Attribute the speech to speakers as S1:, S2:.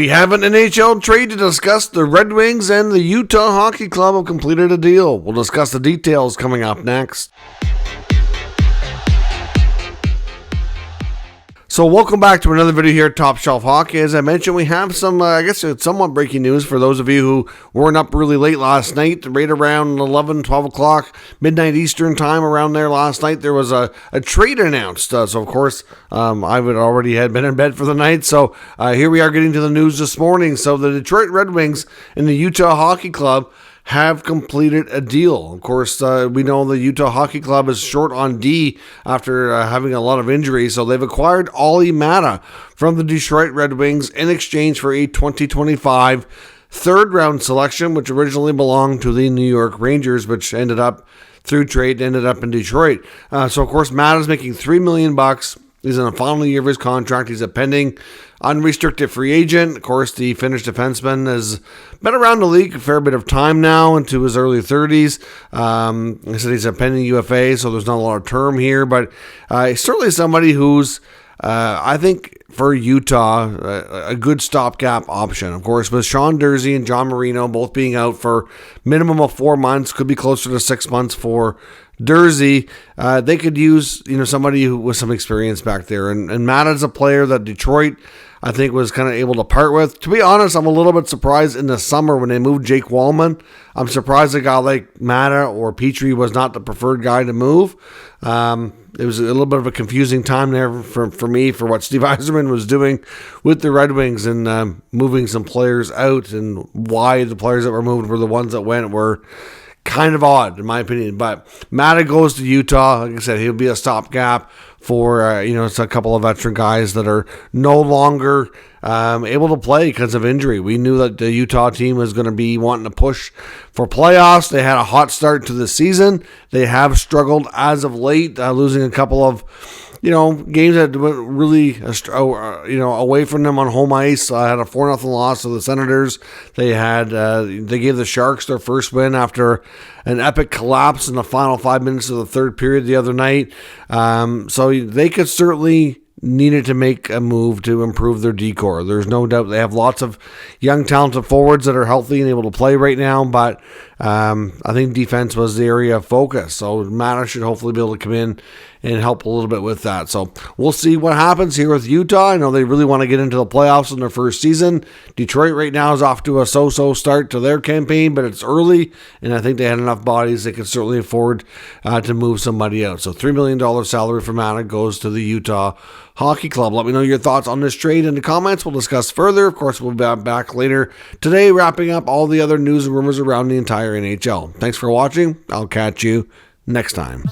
S1: We have an NHL trade to discuss. The Red Wings and the Utah Hockey Club have completed a deal. We'll discuss the details coming up next. So welcome back to another video here at Top Shelf Hockey. As I mentioned, we have some, I guess it's somewhat breaking news for those of you who weren't up really late last night, right around 11, 12 o'clock, midnight Eastern time around there last night. There was a trade announced. So, of course, I would already had been in bed for the night. So here we are getting to the news this morning. So the Detroit Red Wings and the Utah Hockey Club have completed a deal. Of course, we know the Utah Hockey Club is short on D after having a lot of injuries, so they've acquired Olli Maata from the Detroit Red Wings in exchange for a 2025 third-round selection, which originally belonged to the New York Rangers, which ended up, through trade, ended up in Detroit. So, of course, Maata's making $3 million. He's in the final year of his contract. He's a pending unrestricted free agent. Of course, the Finnish defenseman has been around the league a fair bit of time now, into his early 30s. I said he's a pending UFA, so there's not a lot of term here, but he's certainly somebody who's, I think, for Utah, a good stopgap option. Of course, with Sean Durzi and John Marino both being out for minimum of 4 months, could be closer to 6 months for Durzi, they could use somebody who with some experience back there. And Maata's a player that Detroit, I think, was kind of able to part with. To be honest, I'm a little bit surprised in the summer when they moved Jake Wallman. I'm surprised a guy like Maata or Petrie was not the preferred guy to move. It was a little bit of a confusing time there for me for what Steve Yzerman was doing with the Red Wings and moving some players out, and why the players that were moved were the ones that went were kind of odd, in my opinion. But Maata goes to Utah. Like I said, he'll be a stopgap for, it's a couple of veteran guys that are no longer able to play because of injury. We knew that the Utah team was going to be wanting to push for playoffs. They had a hot start to the season. They have struggled as of late, losing a couple of games that went really, away from them on home ice. Had a 4-0 loss to the Senators. They gave the Sharks their first win after an epic collapse in the final 5 minutes of the third period the other night. So they could certainly needed to make a move to improve their decor. There's no doubt they have lots of young, talented forwards that are healthy and able to play right now, but I think defense was the area of focus. So Maata should hopefully be able to come in and help a little bit with that. So we'll see what happens here with Utah. I know they really want to get into the playoffs in their first season. Detroit right now is off to a so-so start to their campaign, but it's early, and I think they had enough bodies they could certainly afford to move somebody out. So $3 million salary for Maata goes to the Utah Hockey Club. Let me know your thoughts on this trade in the comments. We'll discuss further. Of course, we'll be back later today, wrapping up all the other news and rumors around the entire NHL. Thanks for watching. I'll catch you next time.